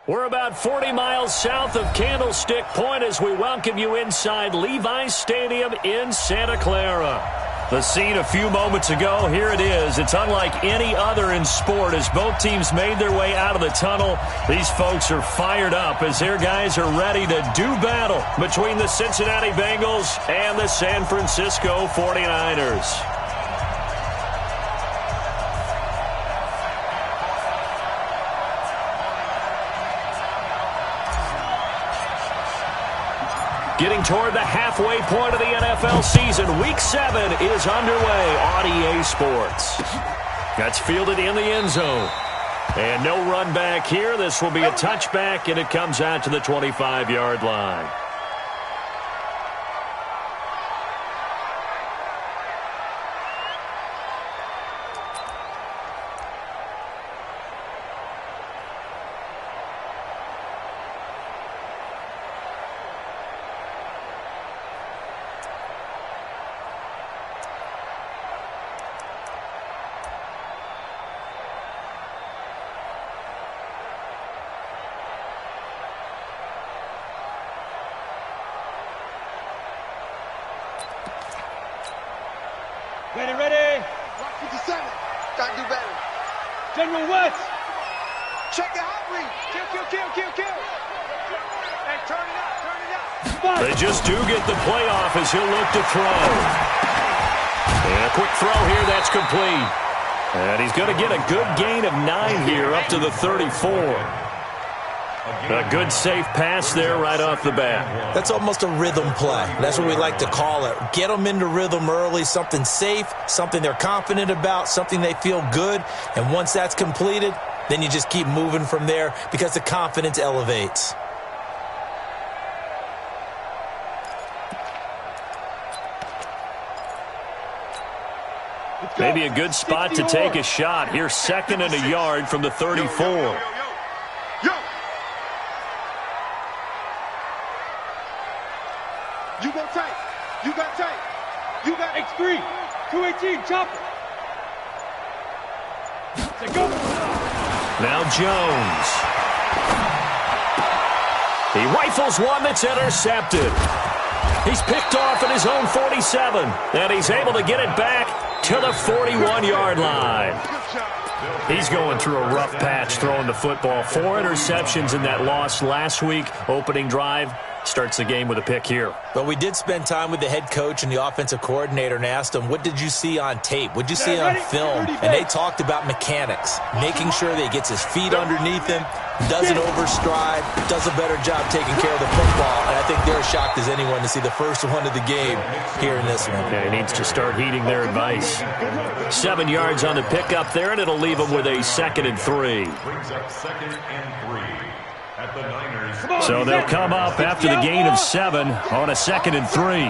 We're about 40 miles south of Candlestick Point as we welcome you inside Levi's Stadium in Santa Clara. The scene a few moments ago, here it is. It's unlike any other in sport as both teams made their way out of the tunnel. These folks are fired up as their guys are ready to do battle between the Cincinnati Bengals and the San Francisco 49ers. Getting toward the halfway point of the NFL season, Week 7 is underway on EA Sports. That's fielded in the end zone. And no run back here. This will be a touchback, and it comes out to the 25-yard line. Ready. Rock 57. Gotta do better. General West. Check the hot read. Kill. Hey, turn it up. They just do get the playoff as he'll look to throw. And a quick throw here, that's complete. And he's going to get a good gain of 9 here up to the 34. A good safe pass there right off the bat. That's almost a rhythm play. That's what we like to call it. Get them into rhythm early, something safe, something they're confident about, something they feel good. And once that's completed, then you just keep moving from there because the confidence elevates. Maybe a good spot to take a shot. Here's 2nd and a yard from the 34. You go tight. You got tight. You got X3. 218. Chop it. Say go. Now Jones. He rifles one that's intercepted. He's picked off at his own 47. And he's able to get it back to the 41-yard line. He's going through a rough patch throwing the football. 4 interceptions in that loss last week. Opening drive. Starts the game with a pick here. But we did spend time with the head coach and the offensive coordinator and asked them, what did you see on tape? What did you see on film? And they talked about mechanics, making sure that he gets his feet underneath him, doesn't overstride, does a better job taking care of the football. And I think they're as shocked as anyone to see the first one of the game here in this one. Yeah, he needs to start heeding their advice. 7 yards on the pickup there, and it'll leave him with a 2nd and 3. Brings up 2nd and 3. So they'll come up after the gain of 7 on a 2nd and 3.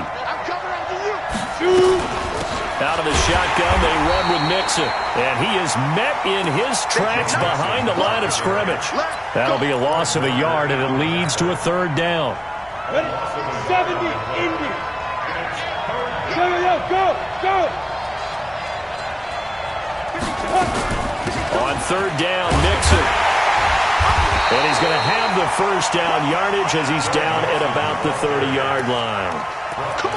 Out of the shotgun, they run with Mixon. And he is met in his tracks behind the line of scrimmage. That'll be a loss of a yard, and it leads to a 3rd down. 70, Indy. Go. On 3rd down, Mixon. And he's going to have the first down yardage as he's down at about the 30-yard line.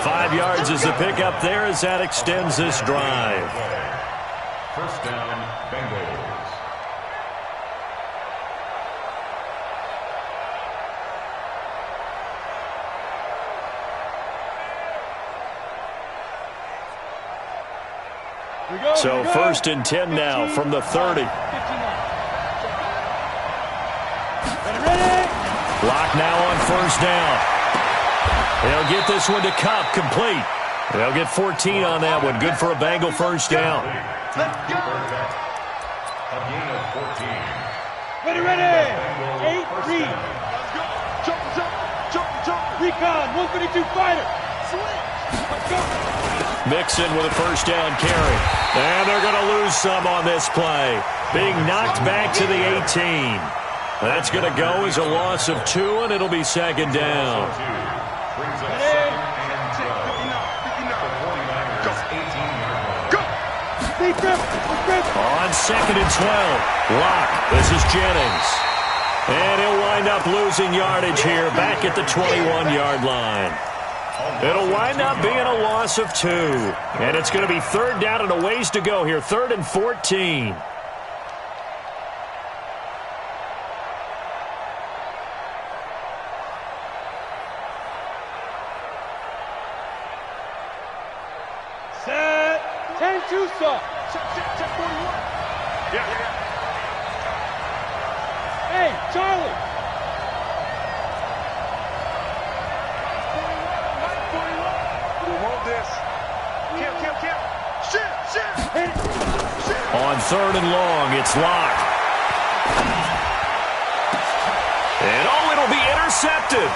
5 yards is the pickup there as that extends this drive. First down, Bengals. So 1st and 10 now from the 30. Lock now on 1st down. They'll get this one to Cup, complete. They'll get 14 on that one. Good for a Bengal first down. Let's go. A gain of 14. Ready. 8 read. Jump. Recon, 132 fighter. Let's go. Mixon with a first down carry. And they're going to lose some on this play. Being knocked back to the 18. That's going to go as a loss of 2, and it'll be 2nd down. On 2nd and 12. Lock. This is Jennings. And he'll wind up losing yardage here back at the 21-yard line. It'll wind up being a loss of 2. And it's going to be 3rd down and a ways to go here. 3rd and 14. Set. 10-2 stop. Check 41. Yeah. Hey, Charlie. 41. Hold this. Kill. Shit. On 3rd and long, it's Lock. And it'll be intercepted.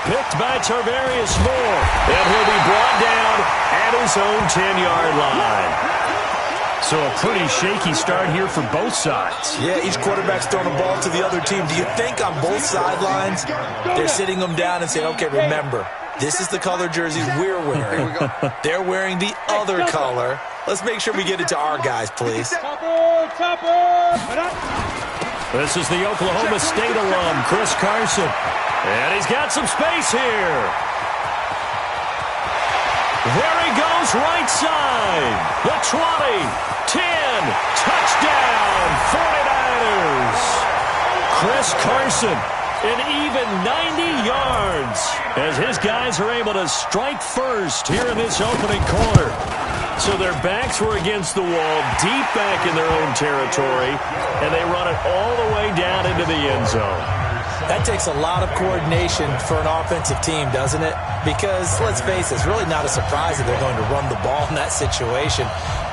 Picked by Tarvarius Moore. And he'll be brought down at his own 10-yard line. So a pretty shaky start here for both sides. Yeah, each quarterback's throwing a ball to the other team. Do you think on both sidelines they're sitting them down and saying, okay, remember, this is the color jersey we're wearing. They're wearing the other color. Let's make sure we get it to our guys, please. This is the Oklahoma State alum, Chris Carson. And he's got some space here. There he goes, right side. The 20, 10, touchdown, 49ers. Chris Carson, an even 90 yards as his guys are able to strike first here in this opening quarter. So their backs were against the wall, deep back in their own territory, and they run it all the way down into the end zone. That takes a lot of coordination for an offensive team, doesn't it? Because, let's face it, it's really not a surprise that they're going to run the ball in that situation.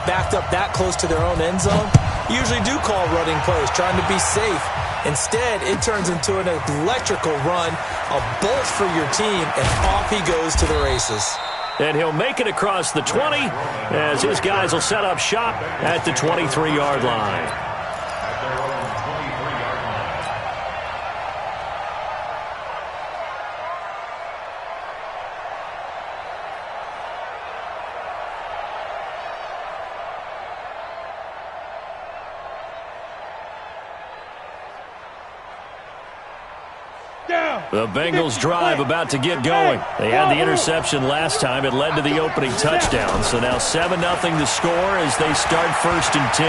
Backed up that close to their own end zone, usually do call running plays, trying to be safe. Instead, it turns into an electrical run, a bolt for your team, and off he goes to the races. And he'll make it across the 20 as his guys will set up shop at the 23-yard line. The Bengals drive about to get going. They had the interception last time. It led to the opening touchdown. So now 7-0 to score as they start 1st and 10.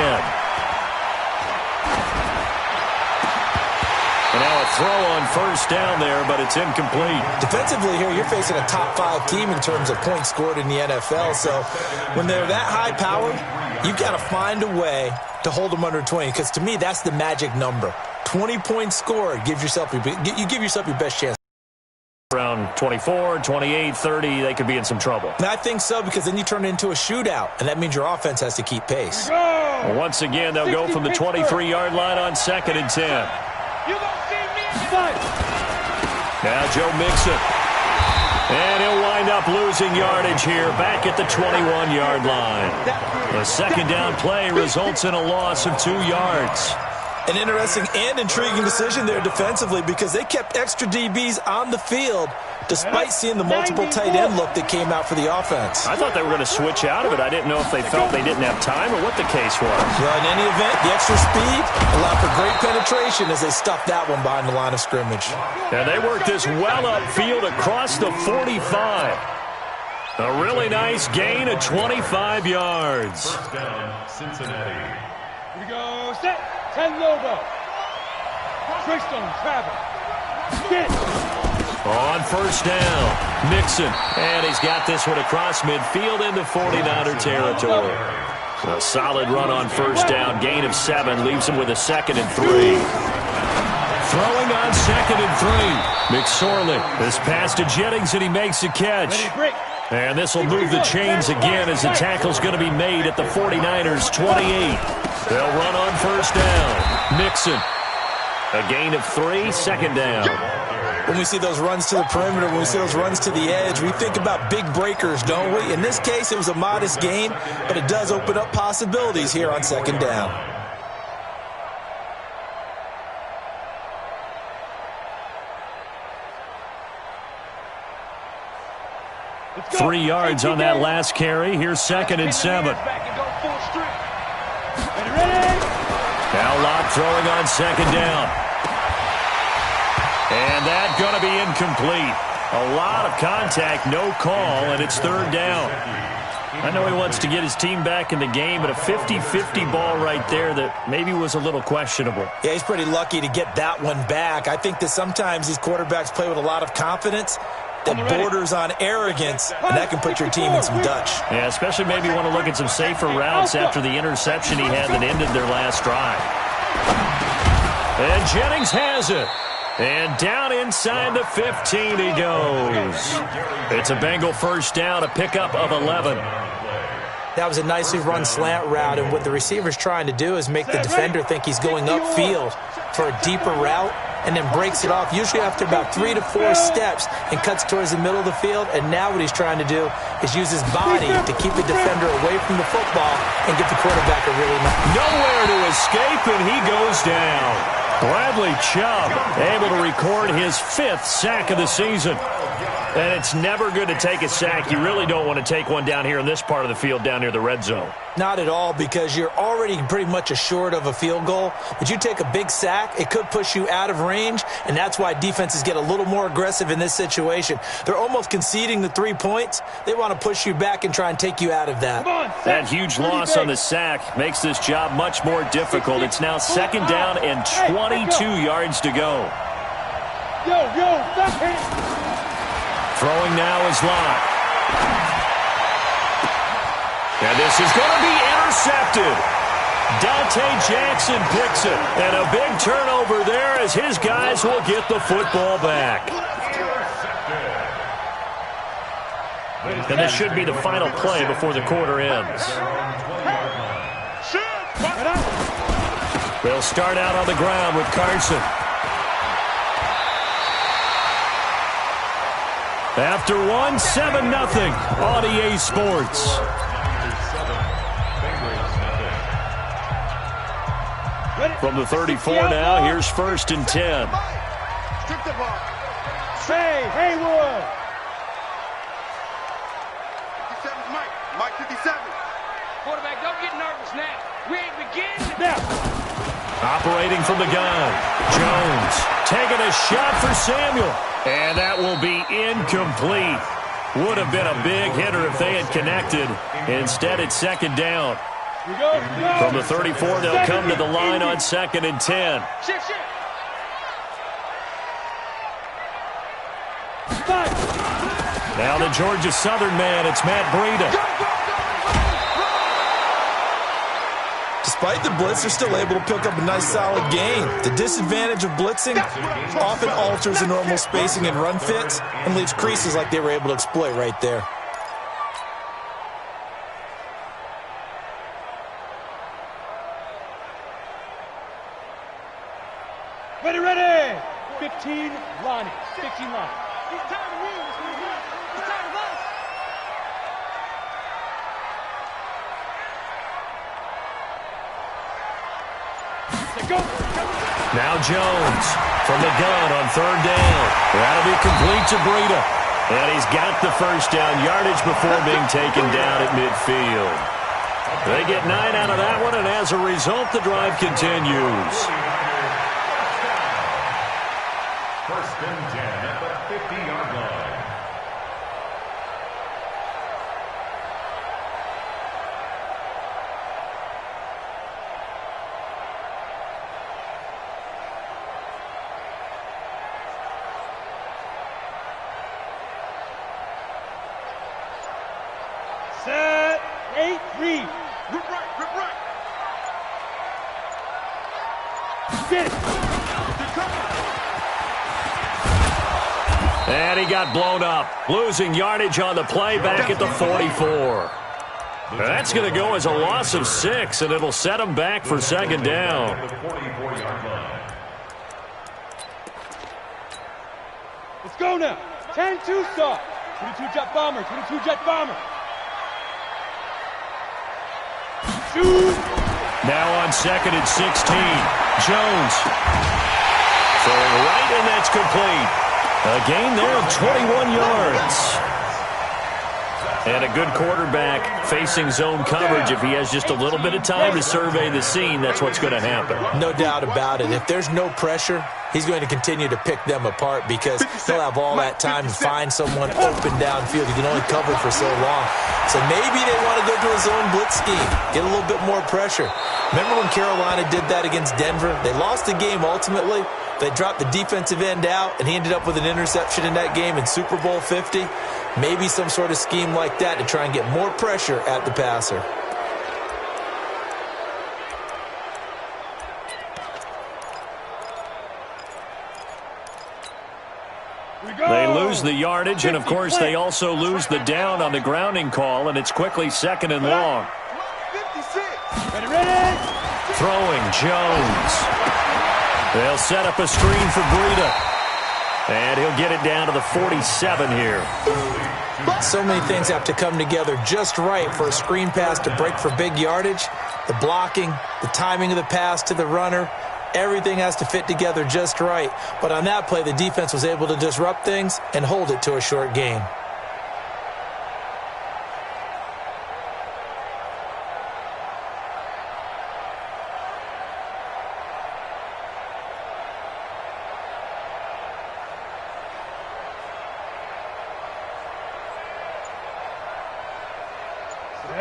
And now a throw on 1st down there, but it's incomplete. Defensively here, you're facing a top 5 team in terms of points scored in the NFL. So when they're that high-powered, you've got to find a way to hold them under 20. Because to me, that's the magic number. 20 points scored, you give yourself your best chance. Around 24, 28, 30, they could be in some trouble. And I think so, because then you turn it into a shootout, and that means your offense has to keep pace. Well, once again, they'll go from the 23-yard line on 2nd and 10. Now Joe Mixon. And he'll wind up losing yardage here back at the 21-yard line. The 2nd down play results in a loss of 2 yards. An interesting and intriguing decision there defensively, because they kept extra DBs on the field despite seeing the multiple tight end look that came out for the offense. I thought they were going to switch out of it. I didn't know if they felt they didn't have time or what the case was. Well, in any event, the extra speed allowed for great penetration as they stuffed that one behind the line of scrimmage. And they worked this well upfield across the 45. A really nice gain of 25 yards. First down, Cincinnati. Here we go. Set. 10 Lobo. Tristan Travis. Get. On 1st down, Mixon. And he's got this one across midfield into 49er territory. A solid run on 1st down. Gain of 7 leaves him with a 2nd and 3. Throwing on 2nd and 3. McSorley. This pass to Jennings, and he makes a catch. And this will move the chains again as the tackle's going to be made at the 49ers' 28. They'll run on 1st down. Mixon. A gain of 3, 2nd down. When we see those runs to the perimeter, when we see those runs to the edge, we think about big breakers, don't we? In this case, it was a modest gain, but it does open up possibilities here on 2nd down. Three yards on that last carry. Here's 2nd and 7. Ready? throwing on second down. And that's going to be incomplete. A lot of contact, no call, and it's third down. I know he wants to get his team back in the game, but a 50-50 ball right there that maybe was a little questionable. Yeah, he's pretty lucky to get that one back. I think that sometimes these quarterbacks play with a lot of confidence that borders on arrogance, and that can put your team in some Dutch. Yeah, especially maybe want to look at some safer routes after the interception he had that ended their last drive. And Jennings has it. And down inside the 15 he goes. It's a Bengal first down, a pickup of 11. That was a nicely run slant route, and what the receiver's trying to do is make the defender think he's going upfield for a deeper route, and then breaks it off, usually after about 3 to 4 steps, and cuts towards the middle of the field. And now what he's trying to do is use his body to keep the defender away from the football and get the quarterback a really nice. Nowhere to escape, and he goes down. Bradley Chubb able to record his 5th sack of the season. And it's never good to take a sack. You really don't want to take one down here in this part of the field down near the red zone. Not at all, because you're already pretty much assured of a field goal. But you take a big sack, it could push you out of range, and that's why defenses get a little more aggressive in this situation. They're almost conceding the 3 points. They want to push you back and try and take you out of that. That huge loss on the sack makes this job much more difficult. It's now second down and 22 yards to go. Stop it! Throwing now is Locke. And this is going to be intercepted. Dante Jackson picks it. And a big turnover there as his guys will get the football back. And this should be the final play before the quarter ends. They'll start out on the ground with Carson. After 7-0 on EA Sports. From the 34 now, here's 1st and 10. Hey, Haywood. 57's Mike. Mike 57. Quarterback, don't get nervous now. We ain't beginning now. Operating from the gun. Jones taking a shot for Samuel. And that will be incomplete. Would have been a big hitter if they had connected. Instead, it's second down. From the 34, they'll come to the line on 2nd and 10. Now the Georgia Southern man, it's Matt Breida. Despite the blitz, they're still able to pick up a nice solid gain. The disadvantage of blitzing often alters the normal spacing and run fits and leaves creases like they were able to exploit right there. Ready. 15 Lonnie. 15 Lonnie. He's tired of me. He's tired of us. Go. Now Jones from the gun on 3rd down. That'll be complete to Breida. And he's got the first down yardage before being taken down at midfield. They get 9 out of that one, and as a result, the drive continues. 1st and 10 at the 50-yard line. Set. 8-3. Rip right. Get it. And he got blown up, losing yardage on the play back at the 44. That's going to go as a loss of 6, and it'll set him back for second down. Let's go now. 10-2 start. 22 jet bomber. 22 jet bomber. Shoot. Now on 2nd and 16. Jones. Throwing right, and that's complete. A gain there of 21 yards. And a good quarterback facing zone coverage. If he has just a little bit of time to survey the scene, that's what's going to happen. No doubt about it. If there's no pressure, he's going to continue to pick them apart because he'll have all that time to find someone open downfield. He can only cover for so long. So maybe they want to go to a zone blitz scheme, get a little bit more pressure. Remember when Carolina did that against Denver? They lost the game ultimately. They dropped the defensive end out, and he ended up with an interception in that game in Super Bowl 50. Maybe some sort of scheme like that to try and get more pressure at the passer. They lose the yardage, and, of course, they also lose the down on the grounding call, and it's quickly 2nd and long. 56. Ready. Throwing, Jones. They'll set up a screen for Breida. And he'll get it down to the 47 here. So many things have to come together just right for a screen pass to break for big yardage. The blocking, the timing of the pass to the runner, everything has to fit together just right. But on that play, the defense was able to disrupt things and hold it to a short gain.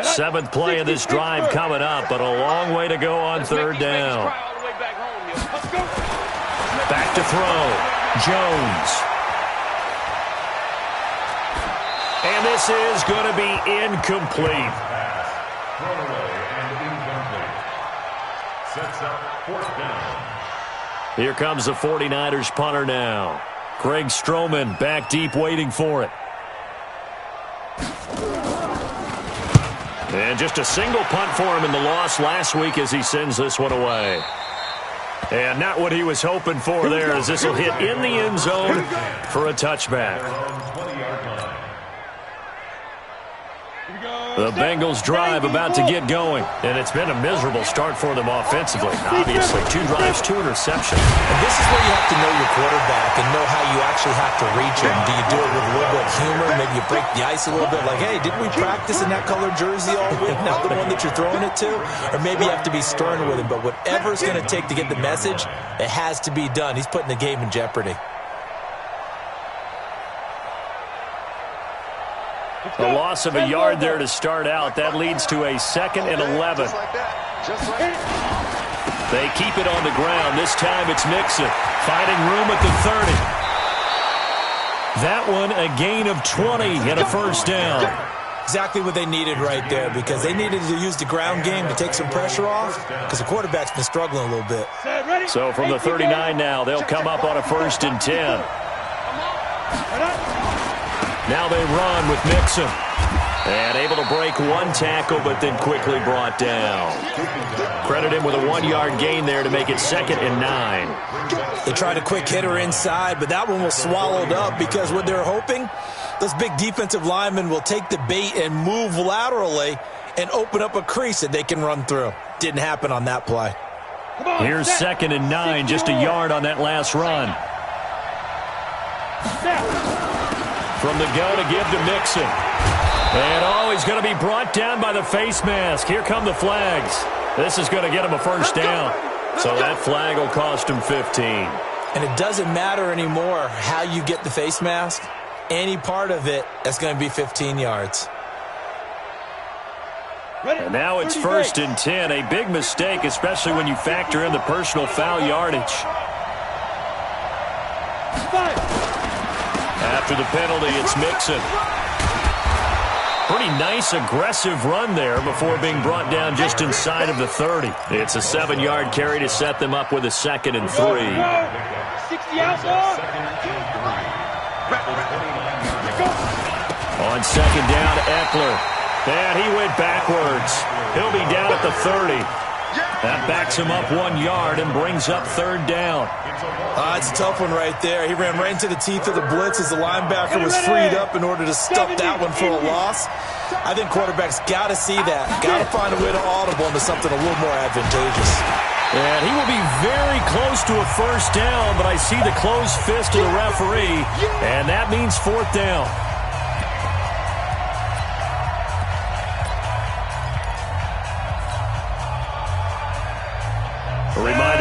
Seventh play of this drive coming up, but a long way to go on 3rd down. Back to throw. Jones. And this is going to be incomplete. Thrown away and incomplete. Sets up 4th down. Here comes the 49ers punter now. Greg Stroman back deep waiting for it. And just a single punt for him in the loss last week as he sends this one away. And not what he was hoping for there, as this will hit in the end zone for a touchback. The Bengals drive about to get going, and it's been a miserable start for them offensively. Obviously, 2 drives, 2 interceptions. And this is where you have to know your quarterback and know how you actually have to reach him. Do you do it with a little bit of humor? Maybe you break the ice a little bit, like, hey, didn't we practice in that colored jersey all week, not the one that you're throwing it to? Or maybe you have to be stern with him, but whatever it's going to take to get the message, it has to be done. He's putting the game in jeopardy. A loss of a yard there to start out. That leads to a 2nd and 11. They keep it on the ground. This time it's Mixon finding room at the 30. That one a gain of 20 and a 1st down. Exactly what they needed right there, because they needed to use the ground game to take some pressure off, because the quarterback's been struggling a little bit. So from the 39 now, they'll come up on a 1st and 10. Now they run with Mixon. And able to break one tackle, but then quickly brought down. Credit him with a 1-yard gain there to make it 2nd and 9. They tried a quick hitter inside, but that one was swallowed up because what they're hoping, those big defensive linemen will take the bait and move laterally and open up a crease that they can run through. Didn't happen on that play. Here's 2nd and 9, just a yard on that last run. From the go to give to Mixon. And, he's going to be brought down by the face mask. Here come the flags. This is going to get him a 1st down. So that flag will cost him 15. And it doesn't matter anymore how you get the face mask. Any part of it, that's going to be 15 yards. And now it's 1st and 10. A big mistake, especially when you factor in the personal foul yardage. After the penalty, it's Mixon. Pretty nice, aggressive run there before being brought down just inside of the 30. It's a 7-yard carry to set them up with a 2nd and 3. 60 out, On 2nd down, Eckler. And he went backwards. He'll be down at the 30. That backs him up 1 yard and brings up 3rd down. It's a tough one right there. He ran right into the teeth of the blitz as the linebacker was freed up in order to stuff that one for a loss. I think quarterbacks got to see that. Got to find a way to audible into something a little more advantageous. And he will be very close to a 1st down, but I see the closed fist of the referee, and that means 4th down.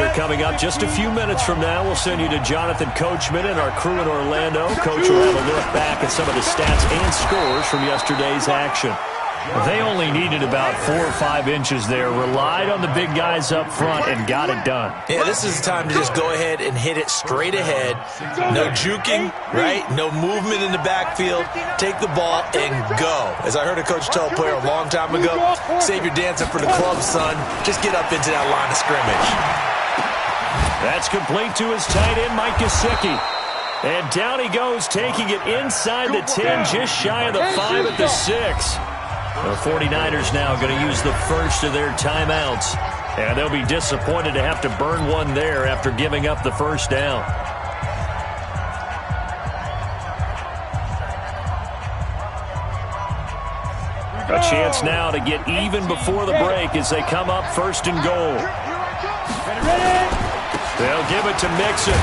here coming up just a few minutes from now. We'll send you to Jonathan Coachman and our crew in Orlando. Coach will have a look back at some of the stats and scores from yesterday's action. They only needed about 4 or 5 inches there, relied on the big guys up front, and got it done. Yeah, this is the time to just go ahead and hit it straight ahead. No juking, right? No movement in the backfield. Take the ball and go. As I heard a coach tell a player a long time ago, save your dancing for the club, son. Just get up into that line of scrimmage. That's complete to his tight end, Mike Gesicki. And down he goes, taking it inside the 10, just shy of the 5 at the 6. The 49ers now going to use the first of their timeouts. And they'll be disappointed to have to burn one there after giving up the first down. A chance now to get even before the break as they come up first and goal. They'll give it to Mixon.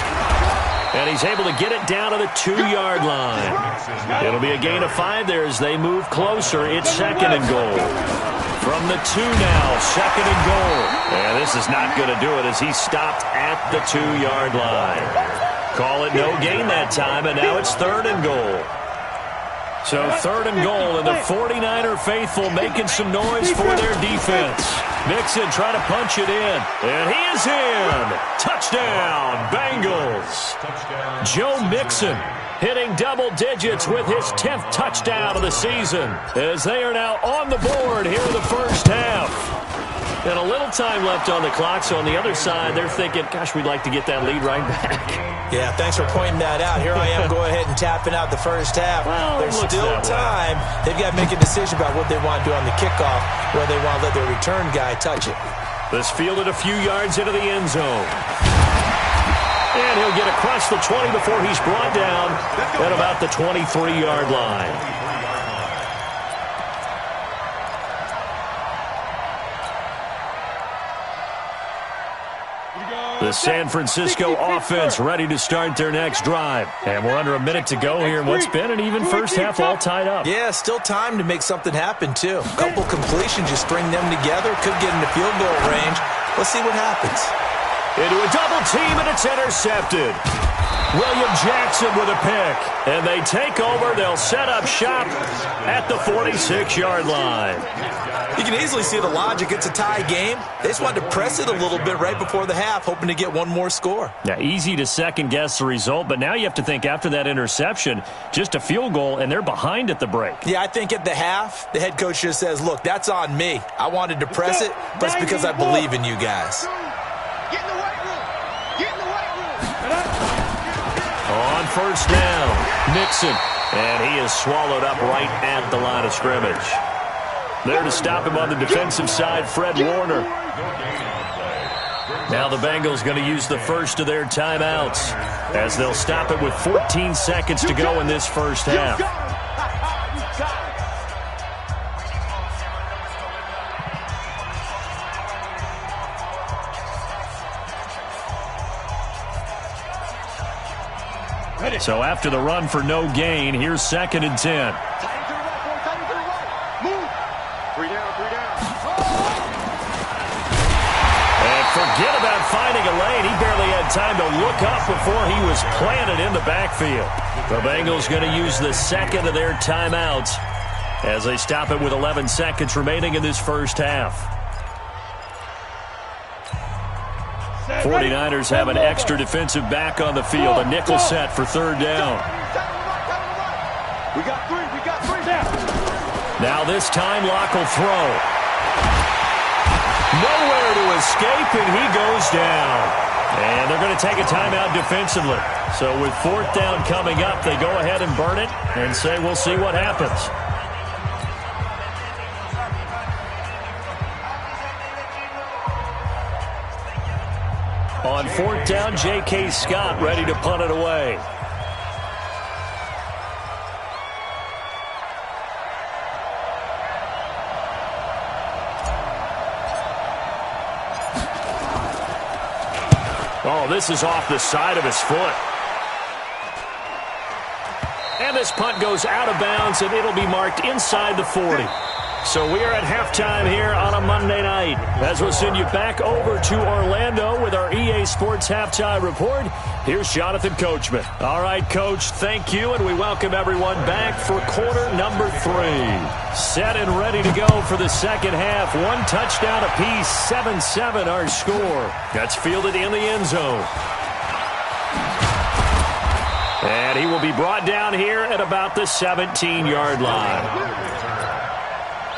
And he's able to get it down to the 2-yard line. It'll be a gain of 5 there as they move closer. It's second and goal. From the 2 now, second and goal. And this is not going to do it as he stopped at the 2-yard line. Call it no gain that time, and now it's third and goal. So third and goal, and the 49er faithful making some noise for their defense. Mixon trying to punch it in, and he is in. Touchdown, Bengals. Joe Mixon hitting double digits with his 10th touchdown of the season as they are now on the board here in the first half. And a little time left on the clock, so on the other side, they're thinking, gosh, we'd like to get that lead right back. Yeah, thanks for pointing that out. Here I am, go ahead and tapping out the first half. Well, there's still time. They've got to make a decision about what they want to do on the kickoff, whether they want to let their return guy touch it. This fielded a few yards into the end zone. And he'll get across the 20 before he's brought down at about the 23-yard line. The San Francisco offense ready to start their next drive. And we're under a minute to go here in what's been an even first half all tied up. Yeah, still time to make something happen, too. A couple completions, you string them together, could get into field goal range. Let's see what happens. Into a double team, and it's intercepted. William Jackson with a pick. And they take over. They'll set up shop at the 46-yard line. You can easily see the logic. It's a tie game. They just wanted to press it a little bit right before the half, hoping to get one more score. Now, easy to second-guess the result, but now you have to think after that interception, just a field goal, and they're behind at the break. Yeah, I think at the half, the head coach just says, look, that's on me. I wanted to press it, but it's because I believe in you guys. Get in the weight room. Get in the weight room. On first down, Mixon, and he is swallowed up right at the line of scrimmage. There to stop him on the defensive side, Fred Warner. Now the Bengals going to use the first of their timeouts as they'll stop it with 14 seconds to go in this first half. So after the run for no gain, here's second and 10. Forget about finding a lane. He barely had time to look up before he was planted in the backfield. The Bengals going to use the second of their timeouts as they stop it with 11 seconds remaining in this first half. 49ers have an extra defensive back on the field. A nickel set for third down. We got three now. Now this time Locke will throw. Nowhere to escape, and he goes down. And they're going to take a timeout defensively. So with fourth down coming up, they go ahead and burn it and say we'll see what happens. On fourth down, J.K. Scott ready to punt it away. Oh, this is off the side of his foot. And this punt goes out of bounds, and it'll be marked inside the 40. So we are at halftime here on a Monday night, as we'll send you back over to Orlando with our EA JK Sports Halftime Report. Here's Jonathan Coachman. All right, Coach, thank you, and we welcome everyone back for quarter number 3. Set and ready to go for the second half. One touchdown apiece, 7-7 our score. That's fielded in the end zone. And he will be brought down here at about the 17-yard line.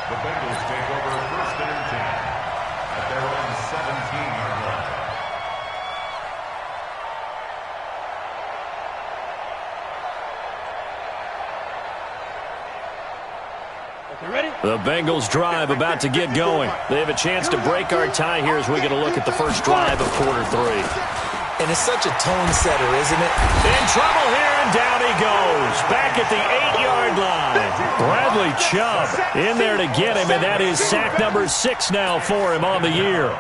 The Bengals take over first and 10 at their own 17-yard line. Okay, ready? The Bengals drive about to get going. They have a chance to break our tie here as we get a look at the first drive of quarter 3. And it's such a tone setter, isn't it? In trouble here, and down he goes. Back at the 8-yard line. Bradley Chubb in there to get him, and that is sack number 6 now for him on the year.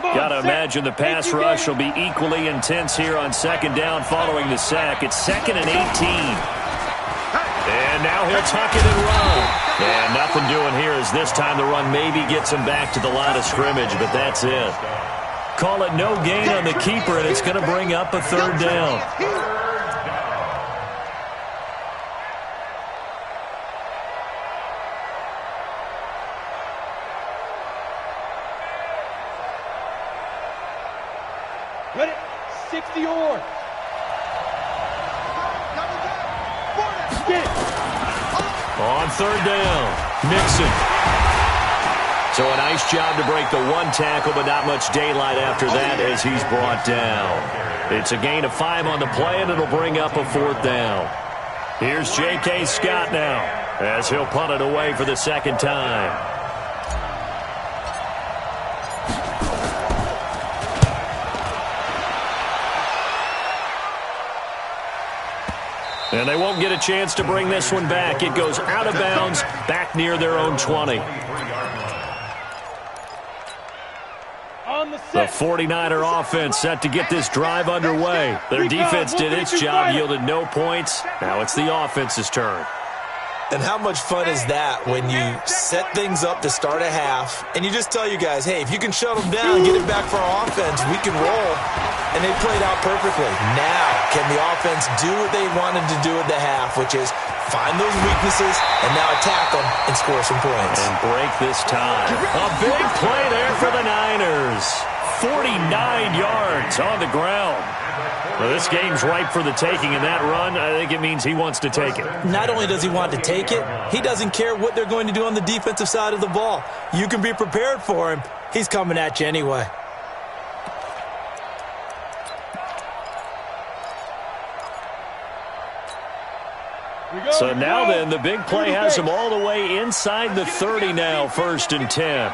Got to imagine the pass rush will be equally intense here on second down following the sack. It's 2nd and 18. And now he'll tuck it and run. And nothing doing here as this time the run maybe gets him back to the line of scrimmage, but that's it. Call it no gain on the keeper, and it's going to bring up a 3rd down. Ready? 60 yards. On 3rd down, Mixon. So a nice job to break the 1 tackle, but not much daylight after that as he's brought down. It's a gain of 5 on the play, and it'll bring up a 4th down. Here's J.K. Scott now as he'll punt it away for the 2nd time. And they won't get a chance to bring this one back. It goes out of bounds, back near their own 20. The 49er offense set to get this drive underway. Their defense did its job, yielded no points. Now it's the offense's turn. And how much fun is that when you set things up to start a half and you just tell your guys, hey, if you can shut them down, get it back for our offense, we can roll. And they played out perfectly. Now, can the offense do what they wanted to do at the half, which is find those weaknesses and now attack them and score some points. And break this tie. A big play there for the Niners. 49 yards on the ground. Well, this game's ripe for the taking, and that run, I think it means he wants to take it. Not only does he want to take it, he doesn't care what they're going to do on the defensive side of the ball. You can be prepared for him. He's coming at you anyway. So now then, the big play has him all the way inside the 30 now, 1st and 10.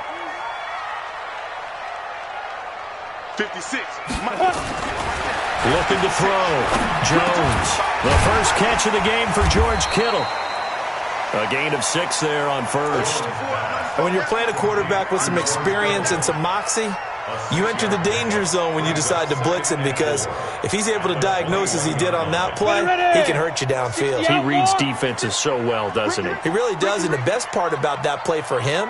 56. Looking to throw. Jones. The first catch of the game for George Kittle. A gain of 6 there on 1st. And when you're playing a quarterback with some experience and some moxie, you enter the danger zone when you decide to blitz him, because if he's able to diagnose as he did on that play, he can hurt you downfield. He reads defenses so well, doesn't he? He really does, and the best part about that play for him,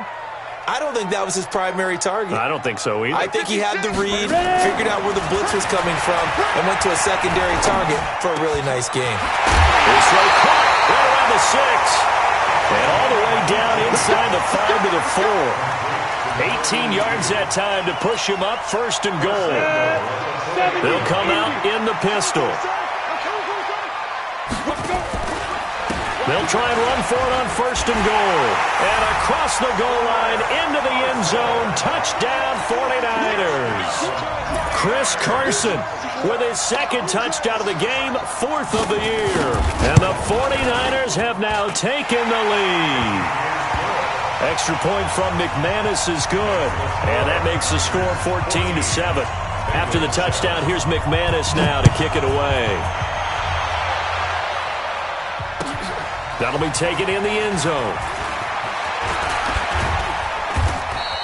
I don't think that was his primary target. I don't think so either. I think he had the read, figured out where the blitz was coming from, and went to a secondary target for a really nice game. This right caught right around the 6. And all the way down inside the 5 to the 4. 18 yards that time to push him up, 1st and goal. They'll come out in the pistol. They'll try and run for it on 1st and goal. And across the goal line, into the end zone, touchdown 49ers. Chris Carson with his 2nd touchdown of the game, 4th of the year. And the 49ers have now taken the lead. Extra point from McManus is good. And that makes the score 14-7. After the touchdown, here's McManus now to kick it away. That'll be taken in the end zone.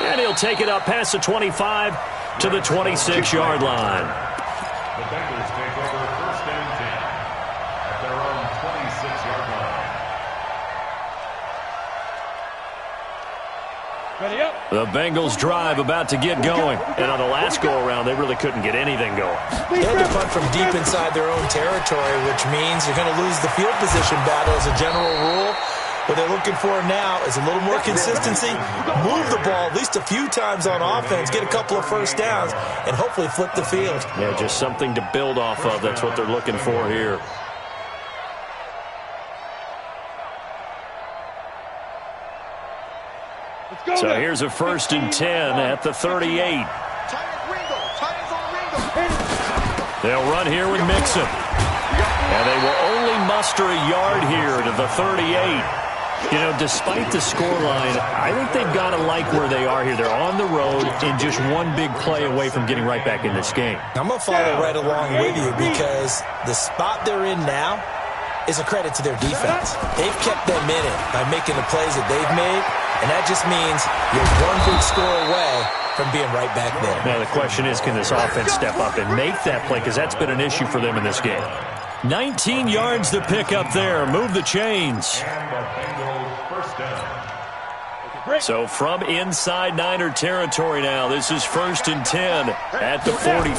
And he'll take it up past the 25 to the 26-yard line. The Bengals take over 1st and 10 at their own 26-yard line. Ready up. The Bengals drive about to get going. And on the last go-around, they really couldn't get anything going. They had to punt from deep inside their own territory, which means you're going to lose the field position battle as a general rule. What they're looking for now is a little more consistency, move the ball at least a few times on offense, get a couple of first downs, and hopefully flip the field. Yeah, just something to build off of. That's what they're looking for here. So here's a 1st and 10 at the 38. They'll run here with Mixon. And they will only muster a yard here to the 38. You know, despite the scoreline, I think they've got to like where they are here. They're on the road and just one big play away from getting right back in this game. I'm going to follow right along with you because the spot they're in now is a credit to their defense. They've kept them in it by making the plays that they've made, and that just means you're one big score away from being right back there. Now, the question is, can this offense step up and make that play? Because that's been an issue for them in this game. 19 yards to pick up there. Move the chains. So from inside Niner territory now, this is 1st and 10 at the 43.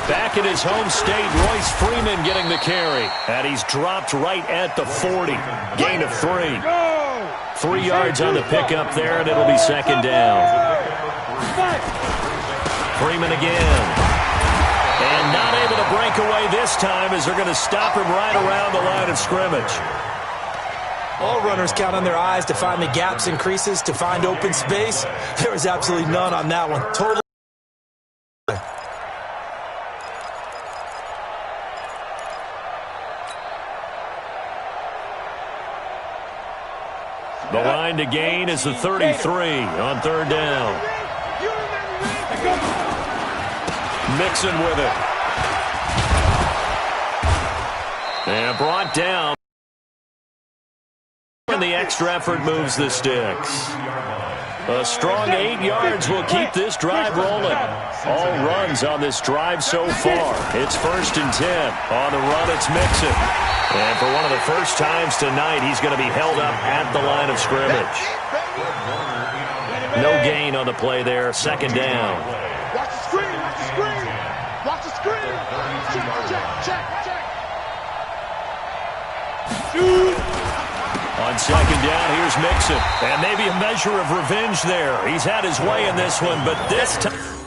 Back in his home state, Royce Freeman getting the carry. And he's dropped right at the 40. Gain of 3. 3 yards on the pickup there, and it'll be 2nd down. Freeman again. And not able to break away this time as they're going to stop him right around the line of scrimmage. All runners count on their eyes to find the gaps and creases, to find open space. There was absolutely none on that one. Totally. The line to gain is the 33 on 3rd down. Mixon with it. And brought down. And the extra effort moves the sticks. A strong 8 yards will keep this drive rolling. All runs on this drive so far. It's 1st and 10. On the run, it's Mixon. And for one of the first times tonight, he's going to be held up at the line of scrimmage. No gain on the play there. 2nd down. Watch the screen. Watch the screen. Watch the screen. Check. On 2nd down, here's Mixon. And maybe a measure of revenge there. He's had his way in this one, but this time...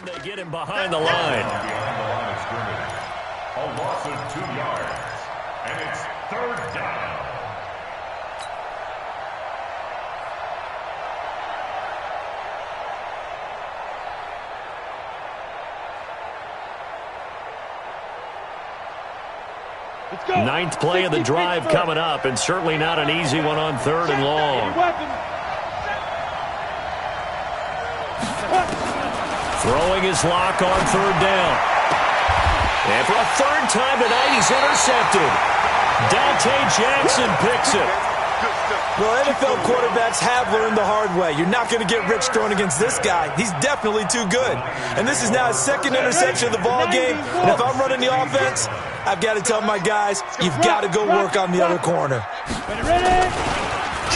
They get him behind the line. A loss of 2 yards. And it's 3rd down. Ninth play of the drive coming up, and certainly not an easy one on 3rd and long. Throwing his lock on 3rd down. And for a 3rd time tonight, he's intercepted. Dante Jackson picks it. Well, NFL quarterbacks have learned the hard way. You're not going to get rich throwing against this guy. He's definitely too good. And this is now his 2nd interception of the ball game. And if I'm running the offense, I've got to tell my guys, you've got to go work on the other corner.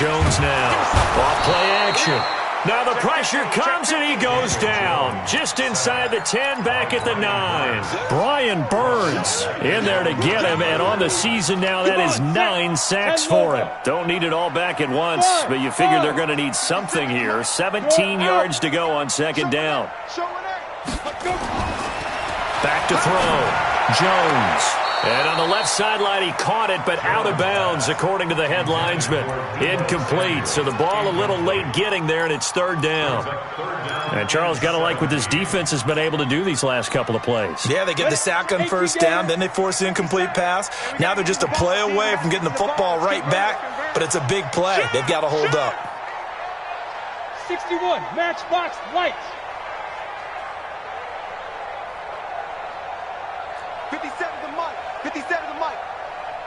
Jones now. Off play action. Now the pressure comes and he goes down. Just inside the 10, back at the 9. Brian Burns in there to get him, and on the season now, that is 9 sacks for him. Don't need it all back at once, but you figure they're going to need something here. 17 yards to go on 2nd down. Back to throw. Jones. And on the left sideline, he caught it, but out of bounds, according to the head linesman. Incomplete. So the ball a little late getting there, and it's third down. And Charles, got to like what this defense has been able to do these last couple of plays. Yeah, they get the sack on first down, then they force the incomplete pass. Now they're just a play away from getting the football right back, but it's a big play. They've got to hold up. 61, matchbox lights. 57 to Mike. 57 to Mike.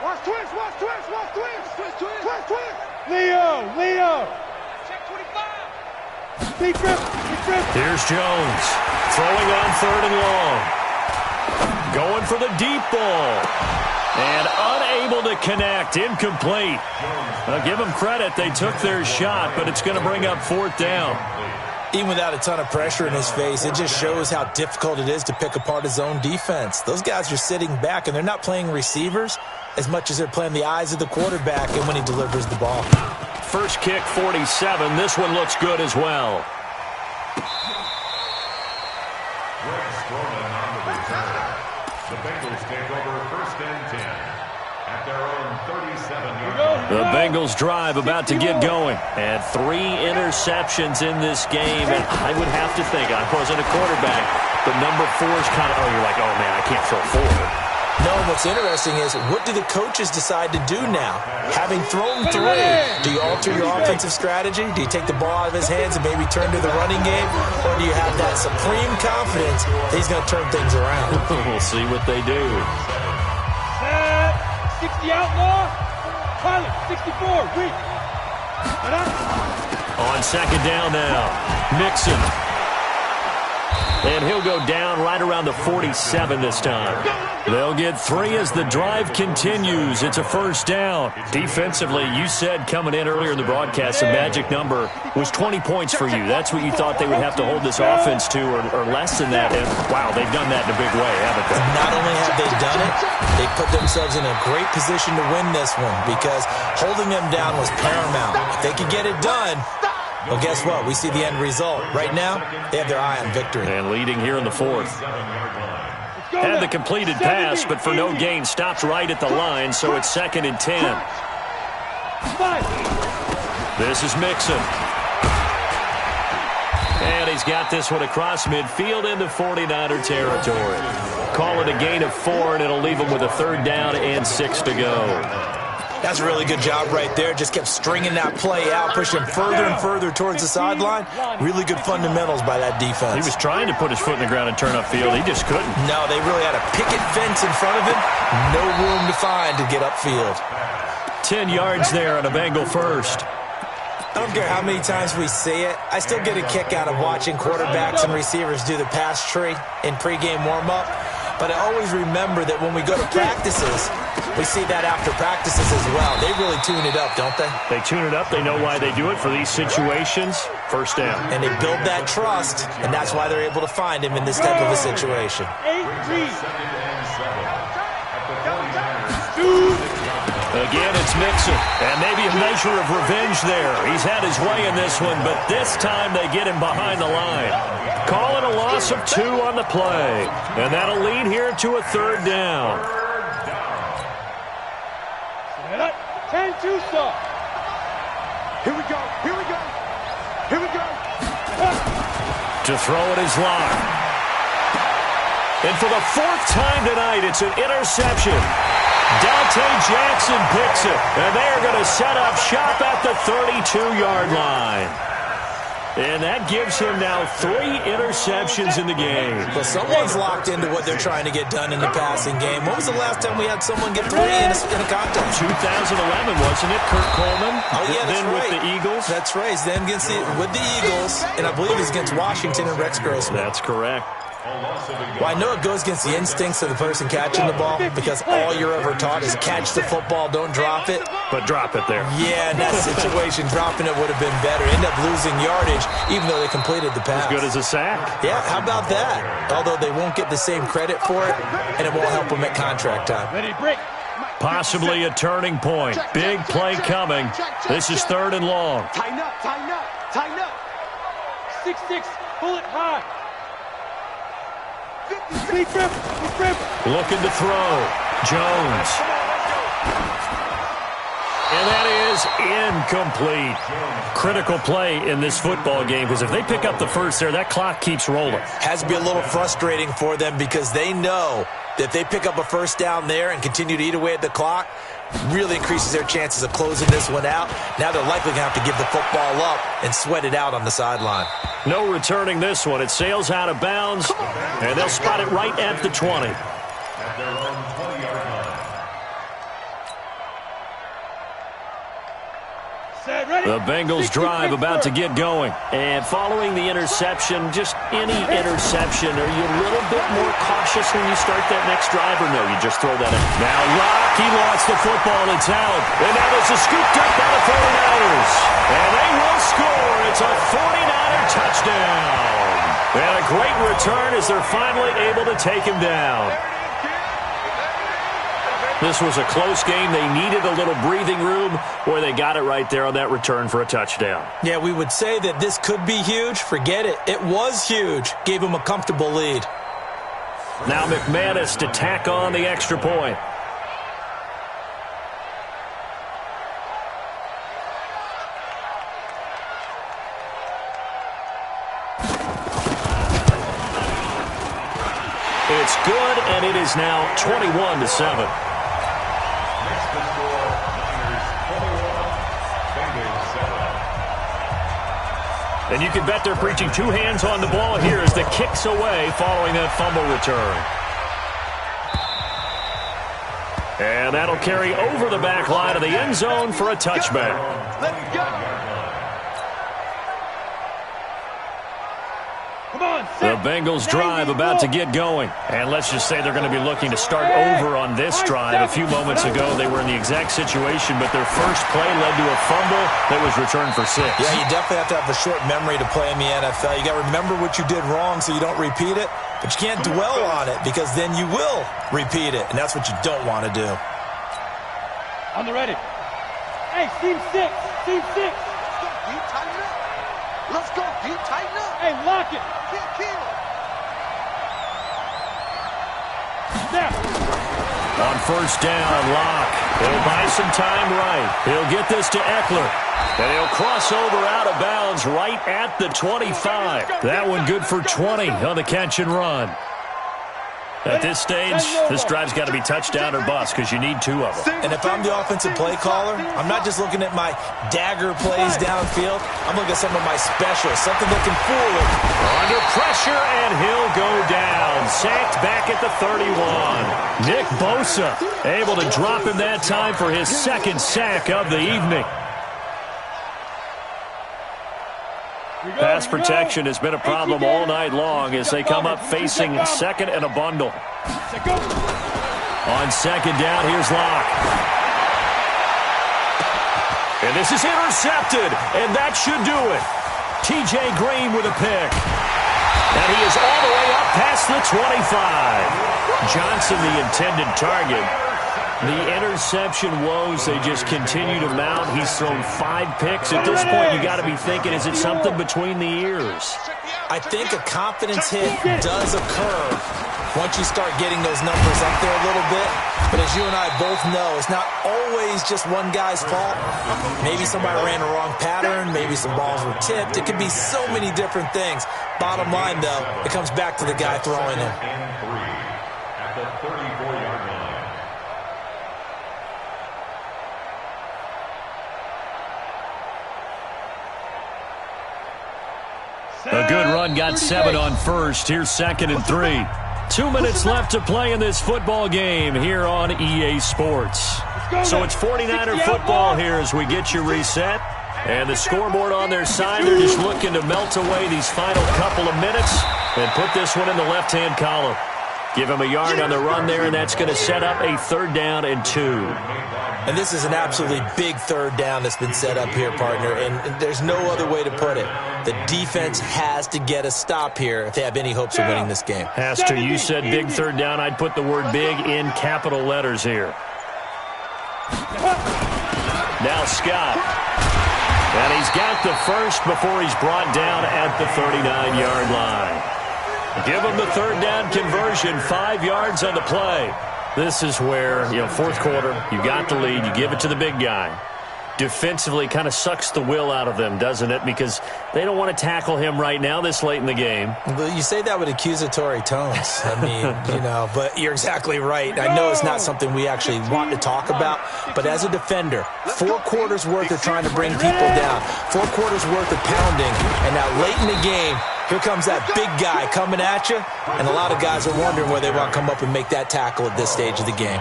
Watch twist, watch twist, watch twist. Twist, twist, twist, twist. Leo. Check 25. Big grip. Here's Jones. Throwing on third and long. Going for the deep ball. And unable to connect. Incomplete. Now give them credit. They took their shot, but it's going to bring up fourth down. Even without a ton of pressure in his face, it just shows how difficult it is to pick apart his own defense. Those guys are sitting back, and they're not playing receivers as much as they're playing the eyes of the quarterback and when he delivers the ball. First kick, 47. This one looks good as well. The Bengals take over first and 10 at their own 37-yard line. The Bengals drive about to get going. And 3 interceptions in this game. And I would have to think, I wasn't a quarterback, but number 4 is kind of, you're like, oh, man, I can't throw 4. No, what's interesting is, what do the coaches decide to do now? Having thrown 3, do you alter your offensive strategy? Do you take the ball out of his hands and maybe turn to the running game? Or do you have that supreme confidence that he's going to turn things around? We'll see what they do. 60 outlaw. Pilot, 64, weak. On second down now, Mixon. And he'll go down right around the 47 this time. They'll get 3 as the drive continues. It's a first down. Defensively, you said coming in earlier in the broadcast, the magic number was 20 points for you. That's what you thought they would have to hold this offense to, or less than that. And, wow, they've done that in a big way, haven't they? Not only have they done it, they put themselves in a great position to win this one because holding them down was paramount. If they could get it done, well, guess what? We see the end result. Right now, they have their eye on victory. And leading here in the fourth. Had the completed pass, but for no gain, stopped right at the line, so it's second and 10. This is Mixon. And he's got this one across midfield into 49er territory. Call it a gain of 4, and it'll leave him with a third down and 6 to go. That's a really good job right there. Just kept stringing that play out, pushing further and further towards the sideline. Really good fundamentals by that defense. He was trying to put his foot in the ground and turn upfield. He just couldn't. No, they really had a picket fence in front of him. No room to find to get upfield. 10 yards there on a Bengal first. I don't care how many times we see it. I still get a kick out of watching quarterbacks and receivers do the pass tree in pregame warm-up. But I always remember that when we go to practices, we see that after practices as well. They really tune it up, don't they? They tune it up. They know why they do it for these situations. First down. And they build that trust, and that's why they're able to find him in this type of a situation. Again, it's Mixon. And maybe a measure of revenge there. He's had his way in this one, but this time they get him behind the line. Call it a loss of 2 on the play. And that'll lead here to a third down. 10-2 stop. Here we go. Here we go. Here we go. To throw it is Locke. And for the 4th time tonight, it's an interception. Dante Jackson picks it. And they're going to set up shop at the 32-yard line. And that gives him now 3 interceptions in the game. Well, someone's locked into what they're trying to get done in the passing game. When was the last time we had someone get 3 in a contest? 2011, wasn't it? Kurt Coleman. Oh, yeah, that's then right. with the Eagles. That's right. Then with the Eagles, and I believe it's against Washington and Rex Grossman. That's correct. Well, I know it goes against the instincts of the person catching the ball because all you're ever taught is catch the football, don't drop it. But drop it there. Yeah, in that situation, dropping it would have been better. End up losing yardage, even though they completed the pass. As good as a sack. Yeah, how about that? Although they won't get the same credit for it, and it won't help them at contract time. Ready, break. Possibly a turning point. Big play coming. This is third and long. Tighten up, tighten up, tighten up. 6-6, pull it high. Looking to throw. Jones. And that is incomplete. Critical play in this football game, because if they pick up the first there, that clock keeps rolling. Has to be a little frustrating for them because they know that if they pick up a first down there and continue to eat away at the clock, really increases their chances of closing this one out. Now they're likely going to have to give the football up and sweat it out on the sideline. No returning this one. It sails out of bounds, and they'll spot it right at the 20. At their own 20-yard line. The Bengals drive about to get going. And following the interception, just any interception, are you a little bit more cautious when you start that next drive, or no, you just throw that in? Now Rock, he lost the football. It's out. And now this is scooped up by the 49ers. And they will score. It's a 49er touchdown. And a great return as they're finally able to take him down. This was a close game. They needed a little breathing room, where they got it right there on that return for a touchdown. Yeah, we would say that this could be huge. Forget it. It was huge. Gave them a comfortable lead. Now McManus to tack on the extra point. It's good, and it is now 21-7. And you can bet they're preaching two hands on the ball here as the kick's away following that fumble return. And that'll carry over the back line of the end zone for a touchback. Let's go. The Bengals drive about to get going. And let's just say they're going to be looking to start over on this drive. A few moments ago, they were in the exact situation, but their first play led to a fumble that was returned for 6. Yeah, you definitely have to have a short memory to play in the NFL. You got to remember what you did wrong so you don't repeat it, but you can't dwell on it because then you will repeat it, and that's what you don't want to do. On the ready. Hey, team 6. Team 6. Do you tighten up? Let's go. Do you tighten up? Hey, lock it. Kill. Snap. On first down, Locke. He'll buy some time right. He'll get this to Eckler. And he'll cross over out of bounds right at the 25. That one good for 20 on the catch and run. At this stage, this drive's got to be touchdown or bust because you need 2 of them. And if I'm the offensive play caller, I'm not just looking at my dagger plays downfield. I'm looking at some of my specials, something that can fool him. Under pressure, and he'll go down. Sacked back at the 31. Nick Bosa able to drop him that time for his second sack of the evening. Pass protection has been a problem all night long as they come up facing second and a bundle. On second down, here's Locke. And this is intercepted, and that should do it. T.J. Green with a pick. And he is all the way up past the 25. Johnson, the intended target. The interception woes, they just continue to mount. He's thrown 5 picks. At this point, you got to be thinking, is it something between the ears? I think a confidence hit does occur once you start getting those numbers up there a little bit. But as you and I both know, it's not always just one guy's fault. Maybe somebody ran a wrong pattern. Maybe some balls were tipped. It could be so many different things. Bottom line, though, it comes back to the guy throwing them. At the 34-yard line. A good run got 7 on first. Here's second and 3. 2 minutes left to play in this football game here on EA Sports. So it's 49er football here as we get you reset. And the scoreboard on their side, they're just looking to melt away these final couple of minutes and put this one in the left-hand column. Give him a yard on the run there, and that's going to set up a 3rd down and 2. And this is an absolutely big 3rd down that's been set up here, partner, and there's no other way to put it. The defense has to get a stop here if they have any hopes of winning this game. Has to. You said big 3rd down. I'd put the word big in capital letters here. Now Scott. And he's got the first before he's brought down at the 39-yard line. Give them the third down conversion, 5 yards on the play. This is where, fourth quarter, you got the lead, you give it to the big guy. Defensively kind of sucks the will out of them, doesn't it? Because they don't want to tackle him right now this late in the game. Well, you say that with accusatory tones. I mean, but you're exactly right. I know it's not something we actually want to talk about, but as a defender, 4 quarters worth of trying to bring people down, 4 quarters worth of pounding, and now late in the game, here comes that big guy coming at you, and a lot of guys are wondering where they want to come up and make that tackle at this stage of the game.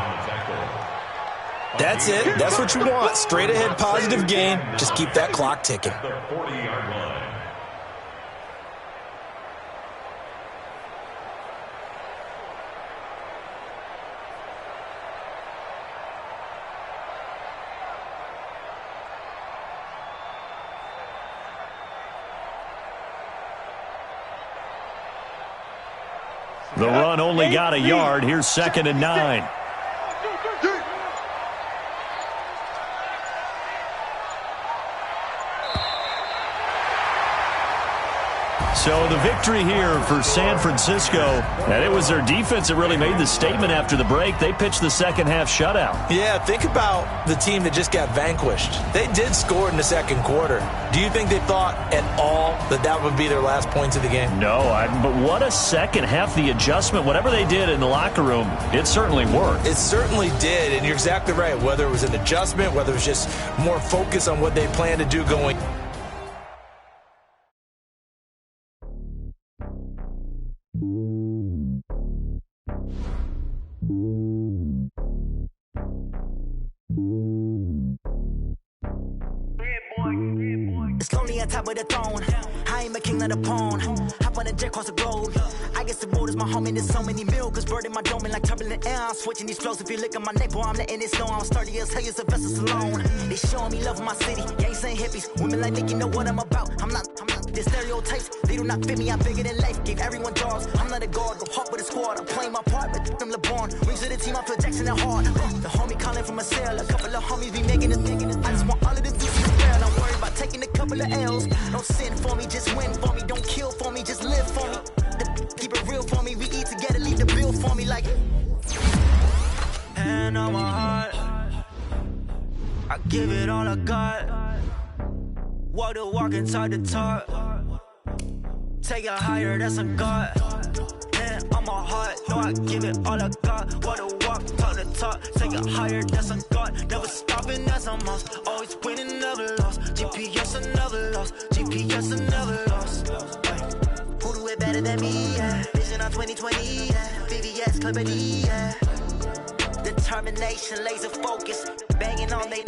That's it. That's what you want. Straight ahead, positive gain. Just keep that clock ticking. The 40-yard line. The run only got a yard. Here's 2nd and 9. So the victory here for San Francisco, and it was their defense that really made the statement after the break. They pitched the second half shutout. Yeah, think about the team that just got vanquished. They did score in the second quarter. Do you think they thought at all that that would be their last points of the game? No, but what a second half. The adjustment, whatever they did in the locker room, it certainly worked. It certainly did, and you're exactly right. Whether it was an adjustment, whether it was just more focus on what they plan to do going. It's lonely on top of the throne. I ain't a king of the pawn. Hop on a jet across the globe. I guess the road is my home and there's so many milk. Cause bird in my dome and like turbulent air. I'm switching these flows. If you look at my neck, boy, I'm letting it snow. I'm sturdy as hell, as a vessel alone. They showing me love in my city. Gangs ain't hippies. Women like Nick, you know what I'm about. I'm not. The stereotypes, they do not fit me. I'm bigger than life. Gave everyone jobs. I'm not a guard. Go hard with a squad. I'm playing my part, but I'm LeBron. Rings to the team, I feel Jackson at heart. The homie calling from a cell. A couple of homies be making it. I just want all of the dudes to fail. I'm worried about taking a couple of L's. Don't sin for me, just win for me. Don't kill for me, just live for me. Keep it real for me. We eat together, leave the bill for me like. Hand on my heart, I give it all I got. Walk the walk and talk the talk. Take it higher, that's a God. Hand on my heart, no, I give it all I got. Walk the walk, talk the talk. Take it higher, that's a God. Never stopping, that's a must. Always winning, never lost. GPS, I never lost. GPS, I never lost. Who do it better than me? Yeah. Vision on 2020. Yeah. VVS, clarity. Yeah. Determination, laser focus. Banging on they.